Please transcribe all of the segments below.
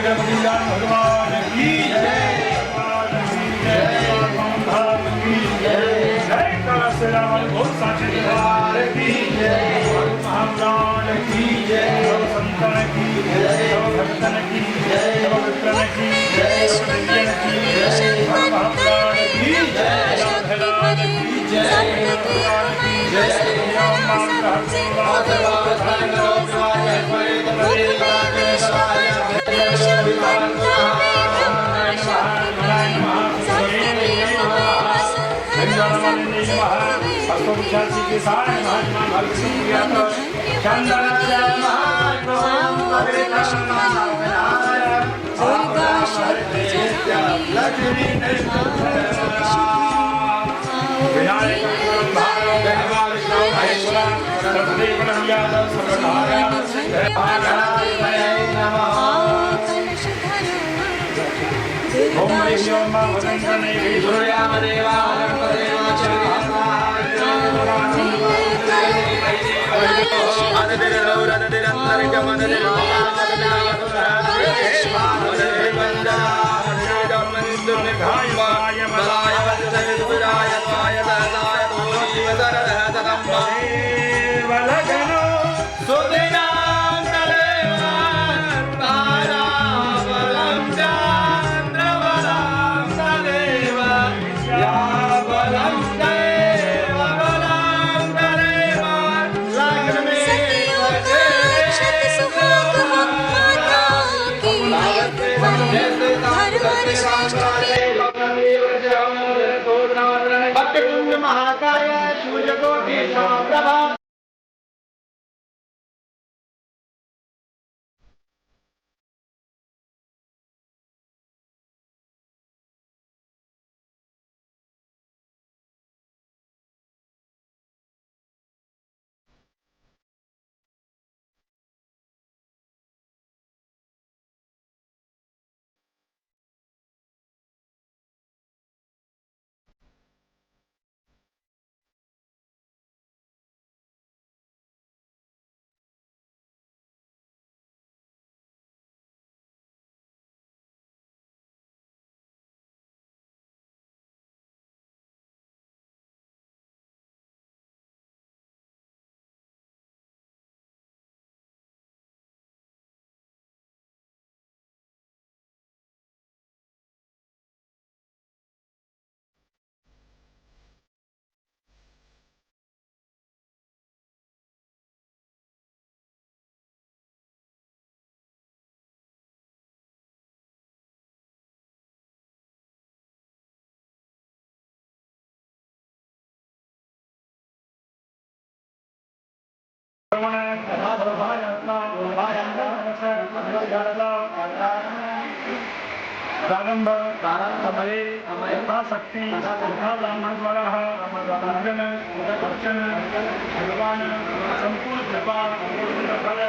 भगवान की जय, जय काशी रावण घोष साक्षी की जय, महाप्राण की जय, संतन की जय, भक्तन की जय, विक्रम की जय, दिव्यन की जय, महाप्राण की जय, भगवान की जय, भगवान की जय, महाकाय सूर्यकोटि समप्रभा। प्रारंभ समय यथाशक्ति यथा ब्राह्मण द्वारा पूजन अर्चन भगवान संपूर्ण कृपा फल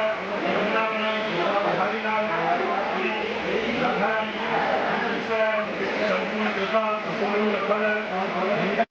संपूर्ण कृपा संपूर्ण फल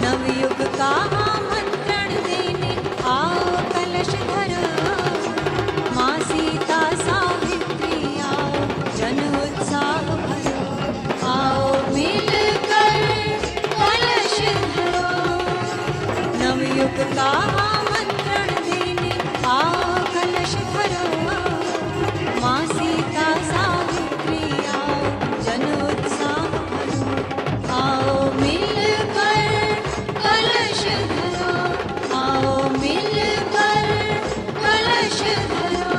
नवयुग का आमंत्रण देने आओ कलश धरो, माँ सीता सावित्री आओ जन उत्साह भरो, आओ मिलकर कलश धरो। नवयुग का आमंत्रण देने आओ कलश धरो, माँ सीता सावित्री आओ जन उत्साह भरो, आओ मिलकर कलश धरो, आओ मिलकर कलश धरो।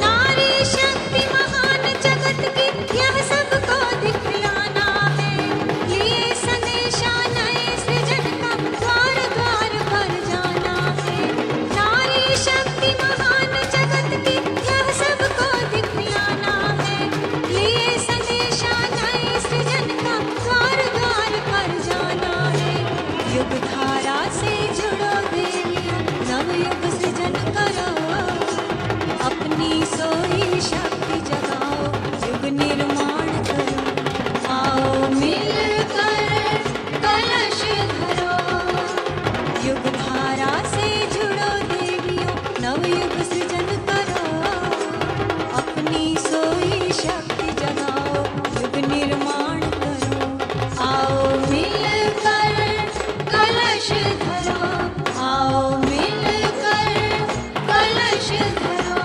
नारी शक्ति महान जगत की यह सबको दिखलाना है, लिए संदेशा नए सृजन का द्वार द्वार पर जाना है। नारी शक्ति महान जगत की यह सबको दिखलाना है, लिए संदेशा नए सृजन का द्वार द्वार पर जाना है। युग धारा से जुड़ो देवियों नवयुग सृजन करो, अपनी सोई शक्ति जगाओ युग निर्माण करो, आओ मिलकर कलश धरो। युग धारा से जुड़ो देवियों नवयुग सृजन करो, अपनी सोई शक्ति जगाओ युग निर्माण करो, आओ मिलकर कलश धरो, आओ मिलकर कलश धरो।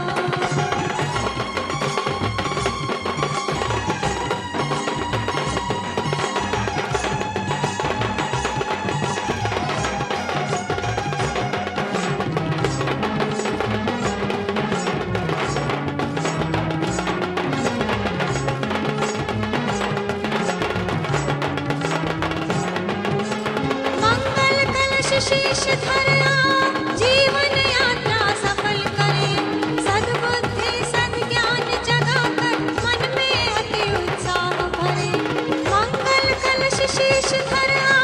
मंगल कलश शीश धरा, जीवन यात्रा सफल करे, सद्बुद्धि सद्ज्ञान जगाकर मन में अति उत्साह भरे। मंगल कलश शीश धरा,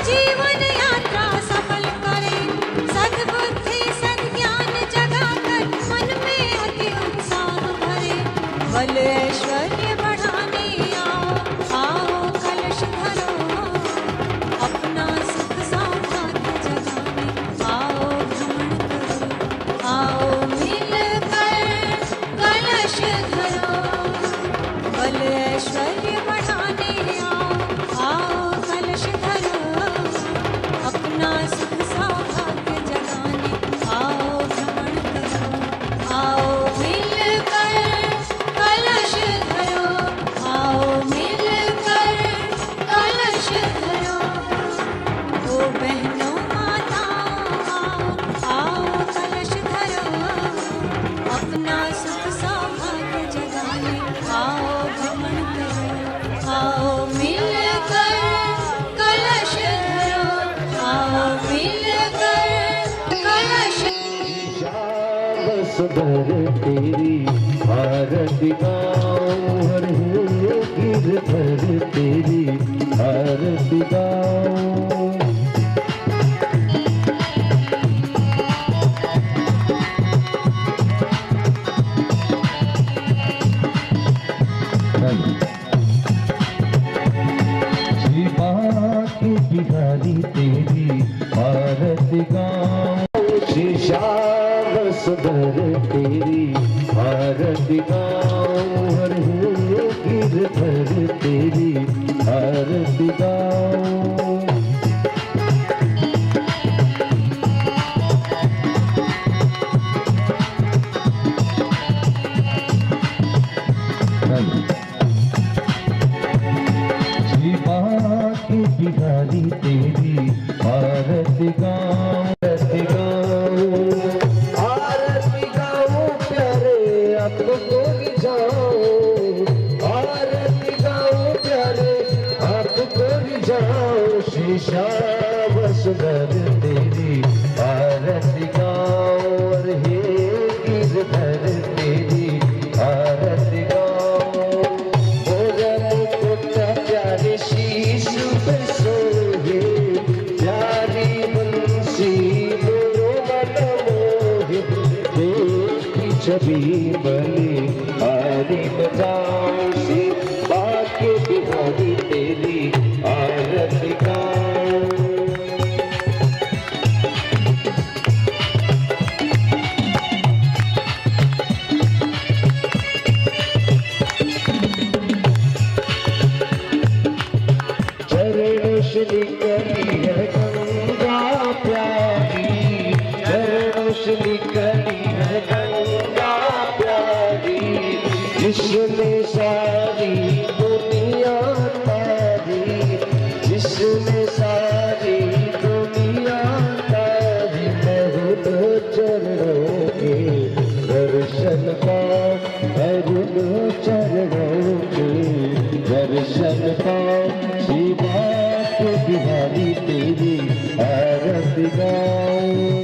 जीवन यात्रा सफल करे, सद्बुद्धि सद्ज्ञान जगाकर मन में अति उत्साह भरे। बल ऐश्वर्य बढ़ाने आओ, आओ कलश धरो, अपना सुख सौभाग्य जगाने आओ भ्रमण करो, आओ मिलकर कलश धरो। बल ऐश्वर्य बढ़ाने आओ, आओ कलश धरो, अपना सुख सौभाग्य जगाने आओ भ्रमण करो, आओ मिलकर कलश धरो, आओ मिलकर कलश धरो। ओ बहनों माताओं आओ, आओ कलश धरो, अपना सुख सौभाग्य जगाने आओ भ्रमण करो, आओ मिलकर कलश धरो, आओ मिलकर कलश। सुधर तेरी आरती गाऊं, हर गिरधर तेरी आरती गाऊं। शिवा की बिहारी तेरी आरती गाऊं, श्री श्याम सुंदर तेरी आरती गाऊं, हर गिरधर तेरी आरती गाऊं। शिवा की बिहारी तेरी आरती गाऊं, आरती गाऊं, आरती गाऊं प्यारे आपको रिझाऊं, आरती गाऊं प्यारे आपको रिझाऊं। श्री श्याम सुंदर तेरी आरती गाऊं, हे गिरधर तेरी छवि बलि हारी बजाऊं सी बाके बिहारी तेरी आरती गाऊं। चरणों से निकली है गंगा प्यारी, चरणों से निकली है गंगा प्यारी, जिसने सारी दुनिया तारी, जिसने सारी दुनिया तारी। मैं हूँ तो चरणों के दर्शन पाऊं, मैं हूँ तो चरणों के दर्शन पाऊं। शिवा के बिहारी तेरी आरती गाऊं।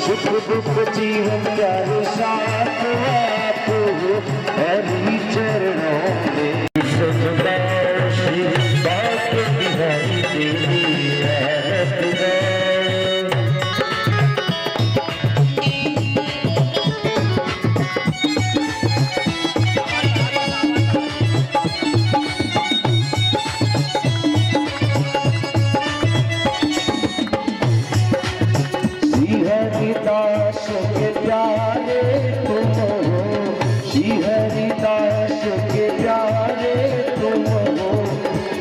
सुख दुख जीवन प्यारे साथ आप हो, हरि चरणों में सजदार श्री बाके बिहारी तेरी आरती गाऊं। हरिदास के प्यारे तुम हो, श्री हरिदास के प्यारे तुम हो,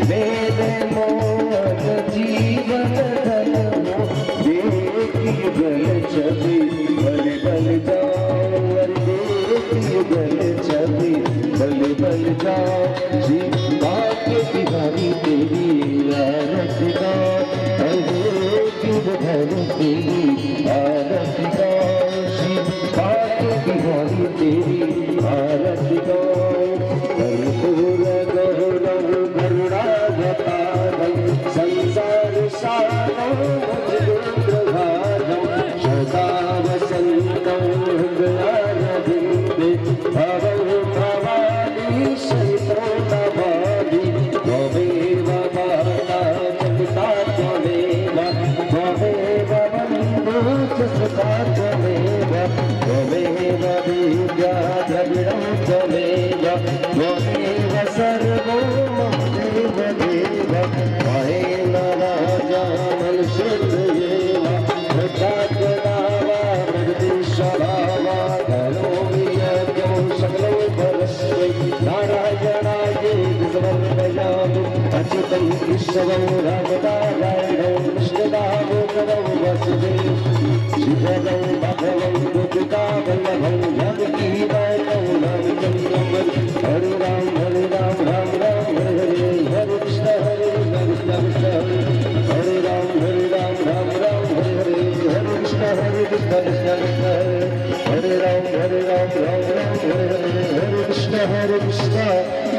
मेरे मोहन जीवन धन हो। देख युगल छवि बल बल जाओ, देख युगल छवि बल बल जाओ। श्री बाके बिहारी तेरी आरती गाऊं, तेरी आरती गाऊं। श्री बाके बिहारी तेरी आरती गाऊं। कर्पूर गौरव गरुड़ावतारं संसार सारं भुजगेन्द्रहारं सदा वसन्तं हृदयारविन्दे भवं भवानी सहितो नमामि। त्वमेव माता पिता त्वमेव, त्वमेव बन्धुश्च सखा त्वमेव, त्वमेव विद्या द्रविणं त्वमेव, त्वमेव सर्वं मम देव देव। महेन राजा मनुष्योऽयेव प्रजापदावा जगदीश्वरावा करोमि यज्ञं सकलं परस्मै नारायणाय समर्पयामि। अच्युतं केशवं रामनारायणं कृष्णदामोदरं वासुदेवं शिवं माधवं गोपिकावल्लभं जानकीनाथं रामचन्द्रं। हरे राम राम राम हरे हरे, हरे कृष्ण कृष्ण हरे राम राम हरे हरे, हरे कृष्ण कृष्ण हरे राम राम हरे हरे, हरे कृष्ण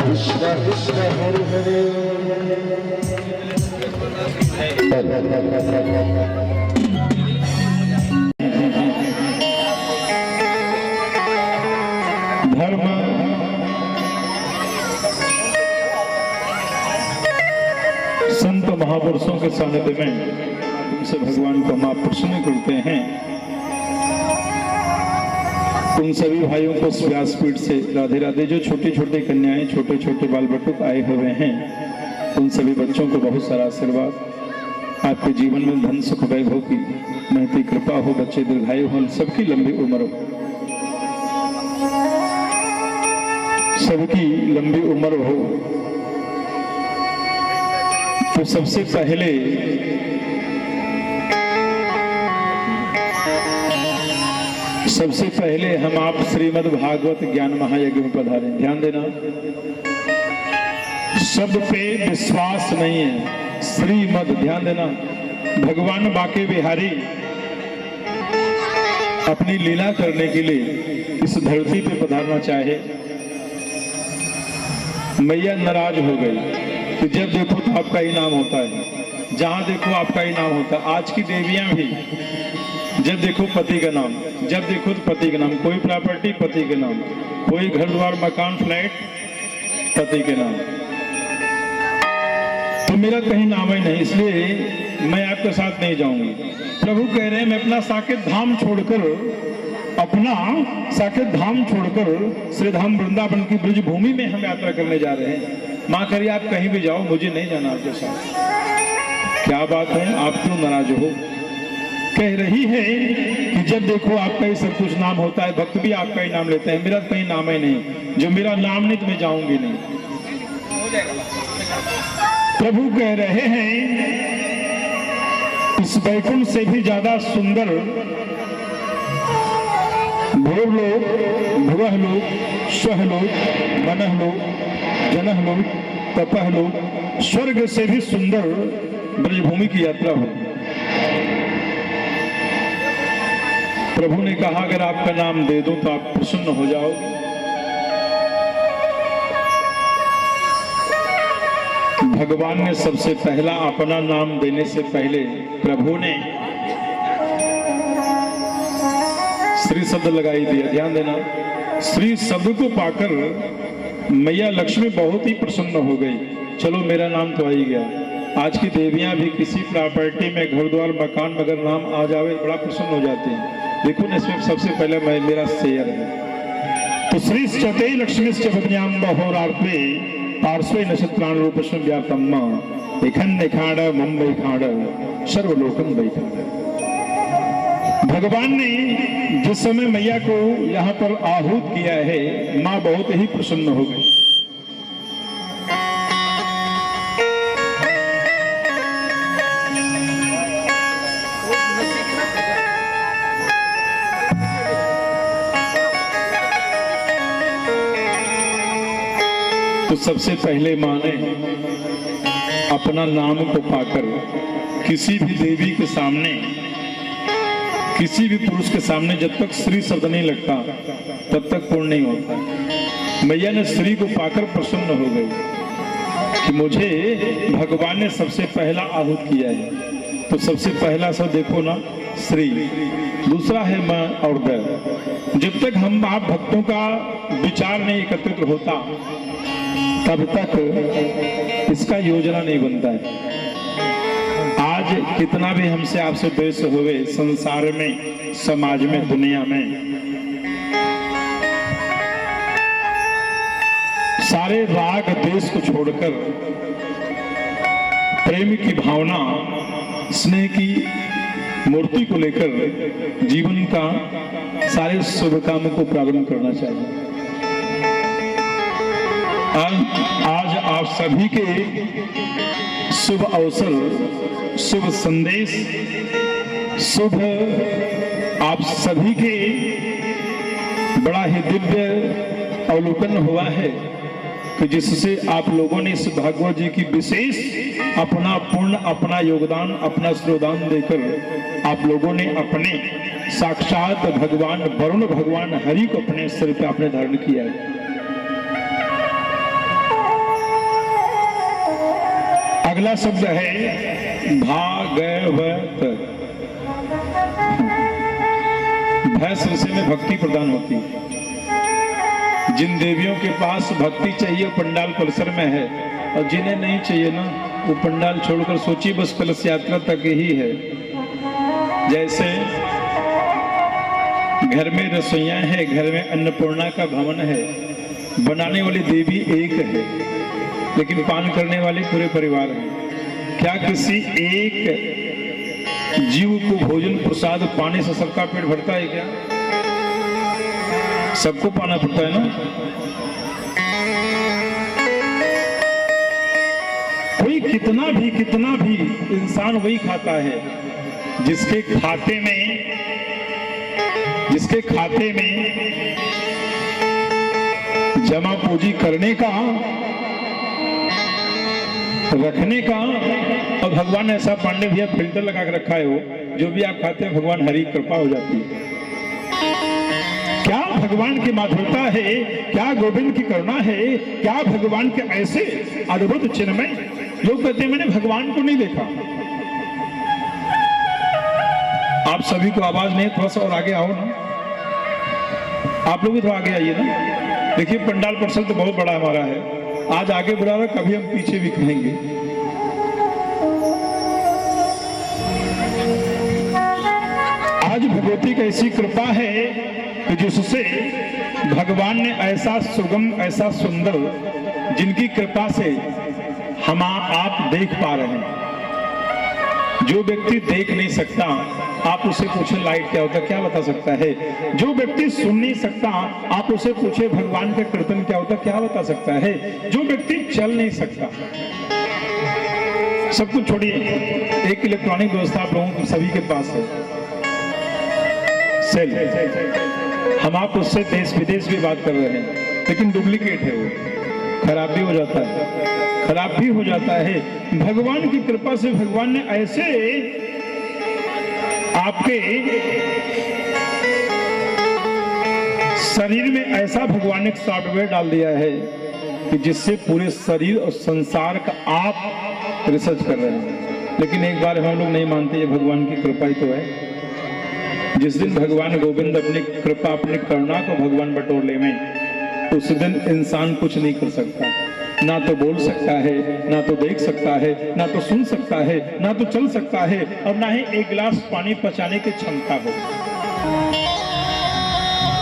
कृष्ण कृष्ण हरे हरे। धर्म संत महापुरुषों के सानिध्य में उनसे भगवान को हम आप प्रसन्न करते हैं। उन सभी भाइयों को व्यासपीठ से राधे राधे। जो छोटी छोटी कन्याएं, छोटे छोटे बाल बटुक आए हुए हैं, उन सभी बच्चों को बहुत सारा आशीर्वाद। आपके जीवन में धन सुख वैभव की महती कृपा हो, बच्चे दीर्घायु हो, सबकी लंबी उम्र हो, सबकी लंबी उम्र हो। तो सबसे पहले हम आप श्रीमद् भागवत ज्ञान महायज्ञ में पधारे। ध्यान देना, शब्द पे विश्वास नहीं है, श्रीमद्। ध्यान देना, भगवान बाके बिहारी अपनी लीला करने के लिए इस धरती पे पधारना चाहे, मैया नाराज हो गई कि जब देखो तो आपका ही नाम होता है, जहां देखो आपका ही नाम होता है। आज की देवियां भी जब देखो पति का नाम, जब देखो तो पति का नाम, कोई प्रॉपर्टी पति के नाम, कोई घर द्वार मकान फ्लैट पति के नाम। तो मेरा कहीं नाम ही नहीं, इसलिए मैं आपके साथ नहीं जाऊंगी। प्रभु कह रहे हैं मैं अपना साकेत धाम छोड़कर श्री धाम वृंदावन की ब्रज भूमि में हम यात्रा करने जा रहे हैं। माँ कह रही आप कहीं भी जाओ, मुझे नहीं जाना आपके साथ। क्या बात है, आप क्यों नाराज हो? कह रही है कि जब देखो आपका ही सब कुछ नाम होता है, भक्त भी आपका ही नाम लेते हैं, मेरा कहीं नाम ही नहीं, जो मेरा नाम नहीं तो मैं जाऊंगी नहीं। प्रभु कह रहे हैं इस वैकुंठ से भी ज्यादा सुंदर भूर्लोक, भुवःलोक, स्वःलोक, मनःलोक, जनःलोक, तपःलोक, स्वर्ग से भी सुंदर ब्रजभूमि की यात्रा हो। प्रभु ने कहा अगर आपका नाम दे दूं तो आप प्रसन्न हो जाओगे। भगवान ने सबसे पहला अपना नाम देने से पहले प्रभु ने श्री शब्द लगाई दिया। ध्यान देना, श्री शब्द को पाकर मैया लक्ष्मी बहुत ही प्रसन्न हो गई। चलो मेरा नाम तो आ ही गया। आज की देवियां भी किसी प्रॉपर्टी में घर द्वार मकान अगर नाम आ जावे बड़ा प्रसन्न हो जाते हैं। देखो ना, इसमें सबसे पहले मेरा शेयर है। तो श्री चते लक्ष्मी बहोरार्पे पार्श्वे नक्षत्राण रूपस्व व्यापम्मा एखंड खाड़ मुंबई खाड़ सर्वलोकन बैठा। भगवान ने जिस समय मैया को यहाँ पर आहूत किया है, माँ बहुत ही प्रसन्न हो गई। तो सबसे पहले माँ ने अपना नाम को पाकर किसी भी देवी के सामने, किसी भी पुरुष के सामने जब तक श्री शब्द नहीं लगता तब तक पूर्ण नहीं होता। मैया ने श्री को पाकर प्रसन्न हो गई कि मुझे भगवान ने सबसे पहला आहूत किया है। तो सबसे पहला सब देखो ना श्री, दूसरा है माँ और द। जब तक हम आप भक्तों का विचार नहीं एकत्रित होता तब तक इसका योजना नहीं बनता है। आज कितना भी हमसे आपसे द्वेष हुए संसार में, समाज में, दुनिया में, सारे राग द्वेष को छोड़कर प्रेम की भावना, स्नेह की मूर्ति को लेकर जीवन का सारे शुभ कामों को प्रारंभ करना चाहिए। आज आप सभी के शुभ अवसर, शुभ संदेश, शुभ आप सभी के बड़ा ही दिव्य अवलोकन हुआ है कि जिससे आप लोगों ने इस भागवत जी की विशेष अपना योगदान, अपना श्रोदान देकर आप लोगों ने अपने साक्षात भगवान वरुण भगवान हरि को अपने सिर पे आपने धारण किया है। अगला शब्द है भागवत। भय से में भक्ति प्रदान होती है। जिन देवियों के पास भक्ति चाहिए पंडाल परिसर में है, और जिन्हें नहीं चाहिए ना वो पंडाल छोड़कर सोचिए बस कलश यात्रा तक ही है। जैसे घर में रसोइया है, घर में अन्नपूर्णा का भवन है, बनाने वाली देवी एक है लेकिन पान करने वाले पूरे परिवार हैं। क्या किसी एक जीव को भोजन प्रसाद पाने से सबका पेट भरता है क्या? सबको पाना पड़ता है ना। कोई कितना भी इंसान वही खाता है जिसके खाते में जमा पूंजी करने का, रखने का, और भगवान ऐसा पांडे भैया फिल्टर लगा के रखा है, वो जो भी आप खाते हैं भगवान हरि कृपा हो जाती है। भगवान की माधुरता है, क्या गोविंद की करुणा है, क्या भगवान के ऐसे अद्भुत चिन्हमय। लोग कहते हैं मैंने भगवान को नहीं देखा। आप सभी को आवाज नहीं, थोड़ा सा और आगे आओ ना, आप लोग भी थोड़ा आगे आइए ना। देखिए पंडाल परिसर तो बहुत बड़ा हमारा है, आज आगे बढ़ा रहा, कभी हम पीछे भी कहेंगे। आज भगवती की ऐसी कृपा है कि जिससे भगवान ने ऐसा सुगम, ऐसा सुंदर, जिनकी कृपा से हम आप देख पा रहे हैं। जो व्यक्ति देख नहीं सकता, आप उसे पूछे लाइट क्या होता है, क्या बता सकता है। जो व्यक्ति सुन नहीं सकता, आप उसे पूछे भगवान का कीर्तन क्या होता है, क्या बता सकता है। जो व्यक्ति चल नहीं सकता, सब कुछ छोड़िए, एक इलेक्ट्रॉनिक व्यवस्था आप लोगों को सभी के पास है, सेल, हम आप उससे देश विदेश भी बात कर रहे हैं, लेकिन डुप्लीकेट है, वो खराब भी हो जाता है, खराब भी हो जाता है। भगवान की कृपा से भगवान ने ऐसे आपके शरीर में ऐसा भगवान ने एक सॉफ्टवेयर डाल दिया है कि जिससे पूरे शरीर और संसार का आप रिसर्च कर रहे हैं। लेकिन एक बार हम लोग नहीं मानते, ये भगवान की कृपा ही तो है। जिस दिन भगवान गोविंद अपनी कृपा, अपनी करुणा को भगवान बटोर ले में, उस दिन इंसान कुछ नहीं कर सकता, ना तो बोल सकता है, ना तो देख सकता है, ना तो सुन सकता है, ना तो चल सकता है, और ना ही एक गिलास पानी पचाने की क्षमता हो।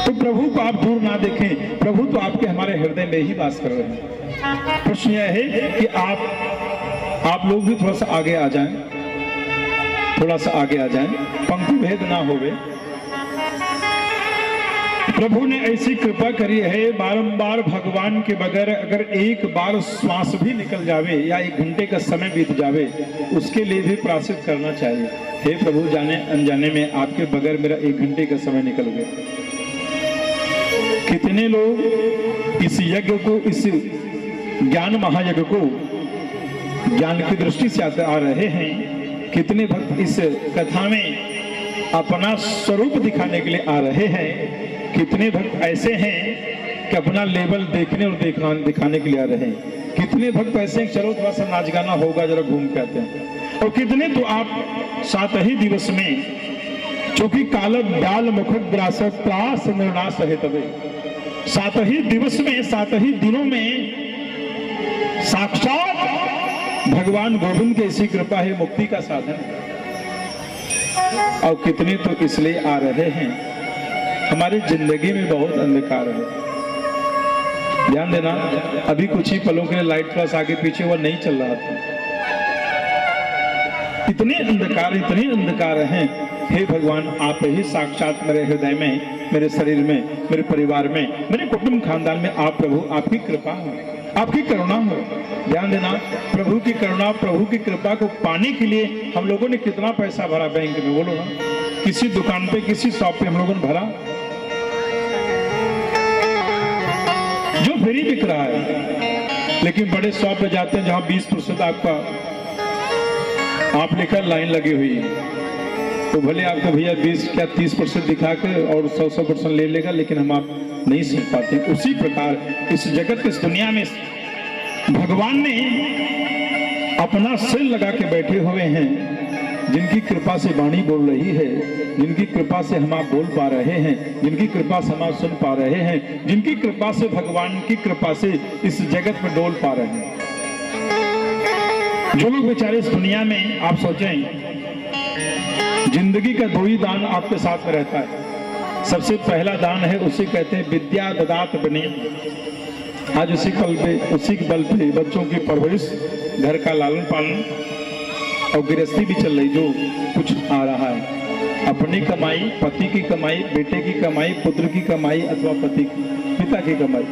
तो प्रभु को आप दूर ना देखें, प्रभु तो आपके हमारे हृदय में ही वास कर रहे हैं। प्रश्न यह है कि आप लोग भी थोड़ा सा आगे आ जाएं, थोड़ा सा आगे आ जाएं, पंक्ति भेद ना होवे। प्रभु ने ऐसी कृपा करी है, बारंबार भगवान के बगैर अगर एक बार श्वास भी निकल जावे या 1 घंटे का समय बीत जावे, उसके लिए भी प्रायश्चित करना चाहिए। हे प्रभु, जाने अनजाने में आपके बगैर मेरा 1 घंटे का समय निकल गया। कितने लोग इस यज्ञ को, इस ज्ञान महायज्ञ को ज्ञान की दृष्टि से आ रहे हैं, कितने भक्त इस कथा में अपना स्वरूप दिखाने के लिए आ रहे हैं, कितने भक्त ऐसे हैं कि अपना लेवल देखने और दिखाने के लिए आ रहे हैं, कितने भक्त ऐसे हैं चलो थोड़ा सा नाच गाना होगा, जरा घूम के आते हैं, और कितने तो आप 7 ही दिवस में, चूंकि काल ब्याल मुख ग्रास त्रास निर्णास है तबे, 7 ही दिवस में, 7 ही दिनों में साक्षात भगवान गोविंद की ऐसी कृपा है, मुक्ति का साधन। और कितने तो इसलिए आ रहे हैं, हमारी जिंदगी में बहुत अंधकार है। ध्यान देना, अभी कुछ ही पलों के लिए लाइट थोड़ा सा आगे पीछे हुआ, नहीं चल रहा था। इतने अंधकार हैं। हे भगवान, आप ही साक्षात मेरे हृदय में, मेरे शरीर में, मेरे परिवार में, मेरे कुटुंब खानदान में आप प्रभु, आपकी कृपा हो, आपकी करुणा हो। ध्यान देना, प्रभु की करुणा, प्रभु की कृपा को पाने के लिए हम लोगों ने कितना पैसा भरा बैंक में, बोलो ना। किसी दुकान पे, किसी शॉप पे हम लोगों ने भरा जो फ्री बिक रहा है। लेकिन बड़े शॉप पे जाते हैं जहां 20% आपका आप लेकर लाइन लगी हुई है, तो भले आपको भैया 20 क्या 30% दिखा के और 100% ले लेगा, लेकिन हम आप नहीं सीख पाते। उसी प्रकार इस जगत, इस दुनिया में भगवान ने अपना सिर लगा के बैठे हुए हैं, जिनकी कृपा से वाणी बोल रही है, जिनकी कृपा से हम आप बोल पा रहे हैं, जिनकी कृपा से हम आप सुन पा रहे हैं, जिनकी कृपा से, भगवान की कृपा से इस जगत में डोल पा रहे हैं। जो लोग बेचारे इस दुनिया में, आप सोचें, जिंदगी का 2 ही दान आपके साथ में रहता है। सबसे पहला दान है, उसे कहते हैं विद्या ददात विनय। आज उसी बल पे बच्चों की परवरिश, घर का लालन पालन और गृहस्थी भी चल रही। जो कुछ आ रहा है, अपनी कमाई, पति की कमाई, बेटे की कमाई, पुत्र की कमाई अथवा पिता की कमाई,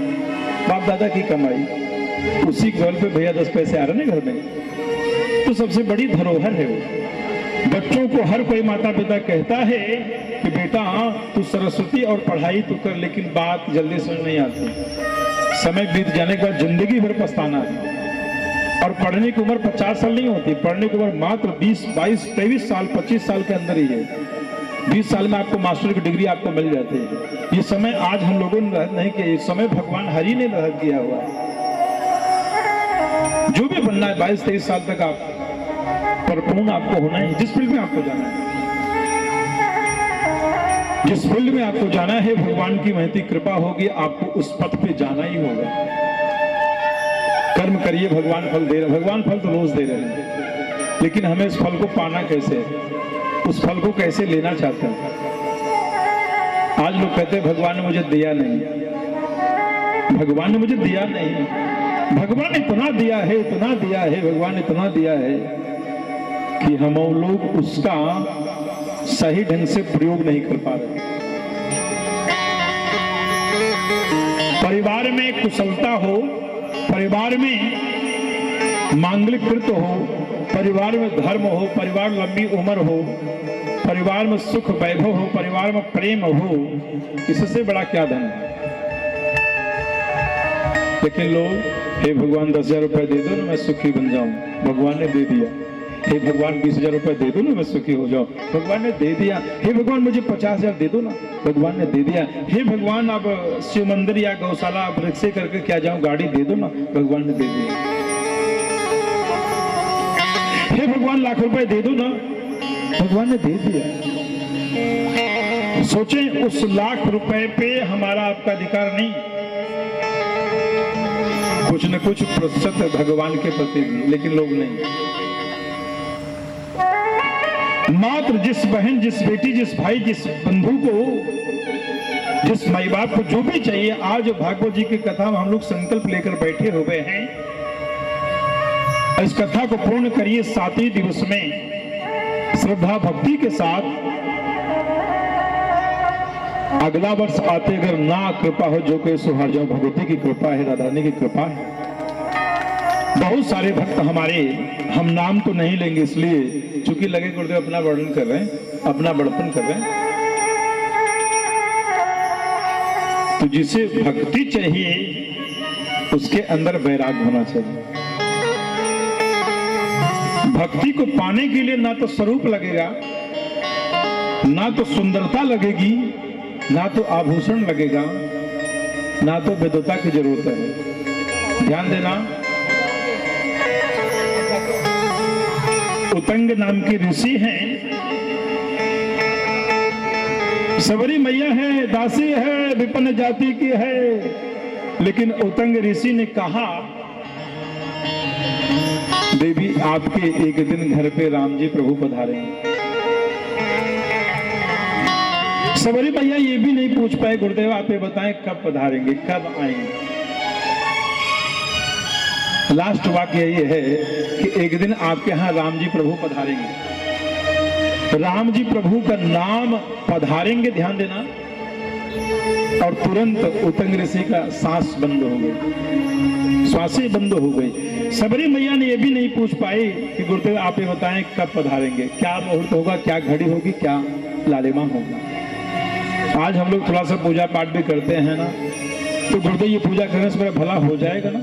बाप दादा की कमाई, उसी बल पे भैया 10 पैसे आ रहे हैं घर में, तो सबसे बड़ी धरोहर है वो। बच्चों को हर कोई माता पिता कहता है कि बेटा तू सरस्वती और पढ़ाई तो कर, लेकिन बात जल्दी समझ नहीं आती। समय बीत जाने के बाद जिंदगी भर पछताना है। और पढ़ने की उम्र 50 साल नहीं होती, पढ़ने की उम्र मात्र 20, 22, 23 साल, 25 साल के अंदर ही है। 20 साल में आपको मास्टर की डिग्री आपको मिल जाती है। ये समय आज हम लोगों ने नहीं किया, ये समय भगवान हरि ने निर्धारित किया हुआ है। जो भी बनना है 22-23 साल तक आप परिपूर्ण आपको होना है, जिस फील्ड में आपको जाना है, जिस फील्ड में आपको जाना है, भगवान की महती कृपा होगी, आपको उस पथ पे जाना ही होगा। कर्म करिए, भगवान फल दे रहे, भगवान फल तो रोज दे रहे हैं, लेकिन हमें इस फल को पाना कैसे है, उस फल को कैसे लेना चाहते हैं। आज लोग कहते हैं भगवान ने मुझे दिया नहीं, भगवान ने मुझे दिया नहीं, भगवान ने इतना दिया है, इतना दिया है, भगवान ने इतना दिया है कि हम लोग उसका सही ढंग से प्रयोग नहीं कर पा रहे। परिवार में कुशलता हो, परिवार में मांगलिक कृत्य हो, परिवार में धर्म हो, परिवार में लंबी उम्र हो, परिवार में सुख वैभव हो, परिवार में प्रेम हो, इससे बड़ा क्या धन है। लेकिन लोग, हे भगवान 10,000 रुपए दे दो ना मैं सुखी बन जाऊं, भगवान ने दे दिया। हे भगवान 20,000 रुपए दे दो ना मैं सुखी हो जाऊं, भगवान ने दे दिया। हे भगवान मुझे 50,000 दे दो ना, भगवान ने दे दिया। हे भगवान अब शिव मंदिर या गौशाला अब रिक्शे करके क्या जाऊं, गाड़ी दे दो ना, भगवान ने दे दिया। हे भगवान लाख रुपए दे दो ना, भगवान ने दे दिया। सोचें उस लाख रुपए पे हमारा आपका अधिकार नहीं, कुछ न कुछ प्रतिशत भगवान के प्रति भी, लेकिन लोग नहीं। मात्र जिस बहन, जिस बेटी, जिस भाई, जिस बंधु को, जिस माई बाप को जो भी चाहिए, आज भागवत जी की कथा में हम लोग संकल्प लेकर बैठे हो गए हैं। इस कथा को पूर्ण करिए 7 ही दिवस में श्रद्धा भक्ति के साथ। अगला वर्ष आते अगर ना कृपा हो जो के सुहार जाओ, भगवती की कृपा है, राधा रानी की कृपा है। बहुत सारे भक्त हमारे, हम नाम तो नहीं लेंगे इसलिए चूंकि लगे गुरुदेव अपना वर्णन कर रहे हैं, अपना बड़पन कर रहे हैं। तो जिसे भक्ति चाहिए उसके अंदर वैराग होना चाहिए। भक्ति को पाने के लिए ना तो स्वरूप लगेगा, ना तो सुंदरता लगेगी, ना तो आभूषण लगेगा, ना तो विद्वता की जरूरत है। ध्यान देना, उतंग नाम के ऋषि हैं, सबरी मैया है, दासी है, विपन्न जाति की है, लेकिन उतंग ऋषि ने कहा देवी आपके एक दिन घर पे राम जी प्रभु पधारेंगे। सबरी भैया ये भी नहीं पूछ पाए गुरुदेव आप ये बताएं कब पधारेंगे, कब आएंगे। लास्ट वाक्य ये है कि एक दिन आपके यहाँ राम जी प्रभु पधारेंगे। राम जी प्रभु का नाम पधारेंगे, ध्यान देना, और तुरंत उतंग ऋषि का सांस बंद हो गई, श्वासें बंद हो गई। सबरी मैया ने ये भी नहीं पूछ पाई कि गुरुदेव आप ये बताएं कब पधारेंगे, क्या मुहूर्त होगा, क्या घड़ी होगी, क्या लालिमा होगा। आज हम लोग थोड़ा सा पूजा पाठ भी करते हैं ना, तो गुरुदेव ये पूजा करने से मेरा भला हो जाएगा ना,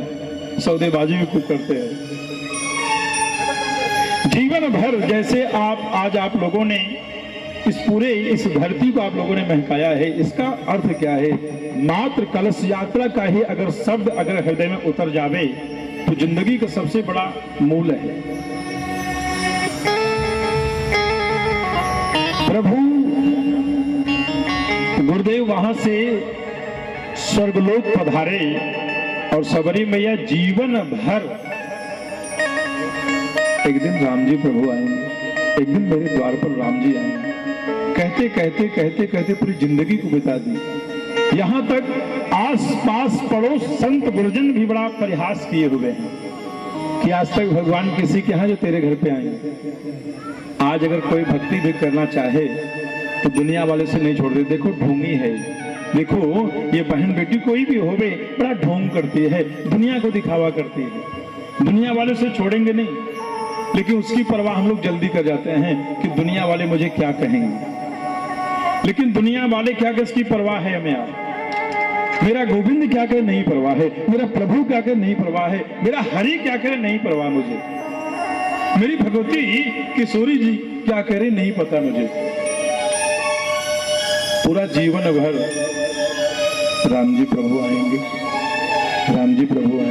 सौदेबाजी भी खूब करते हैं। जीवन भर जैसे आज आप लोगों ने इस धरती को आप लोगों ने महकाया है, इसका अर्थ क्या है? मात्र कलश यात्रा का ही अगर शब्द अगर हृदय में उतर जावे तो जिंदगी का सबसे बड़ा मूल है। प्रभु गुरुदेव वहां से स्वर्गलोक पधारे और सबरी मैया जीवन भर, एक दिन राम जी प्रभु आएंगे, एक दिन मेरे द्वार पर राम जी आएंगे, कहते कहते कहते कहते पूरी जिंदगी को बिता दी। यहाँ तक आस पास पड़ोस संत गुरुजन भी बड़ा परिहास किए हुए हैं कि आज तक भगवान किसी के यहाँ जो तेरे घर पे आए। आज अगर कोई भक्ति भी करना चाहे तो दुनिया वाले से नहीं छोड़ दे। देखो ढोंगी है, देखो ये बहन बेटी कोई भी होवे बड़ा ढोंग करती है, दुनिया को दिखावा करती है। दुनिया वाले से छोड़ेंगे नहीं, लेकिन उसकी परवाह हम लोग जल्दी कर जाते हैं कि दुनिया वाले मुझे क्या कहेंगे। लेकिन दुनिया वाले क्या किसकी परवाह है हमें? आप मेरा गोविंद क्या करे नहीं परवाह है, मेरा प्रभु क्या करे नहीं परवाह है, मेरा हरि क्या करे नहीं परवाह मुझे, मेरी भगवती किशोरी जी क्या करे नहीं पता मुझे। पूरा जीवन भर राम जी प्रभु आएंगे, राम जी प्रभु आएंगे।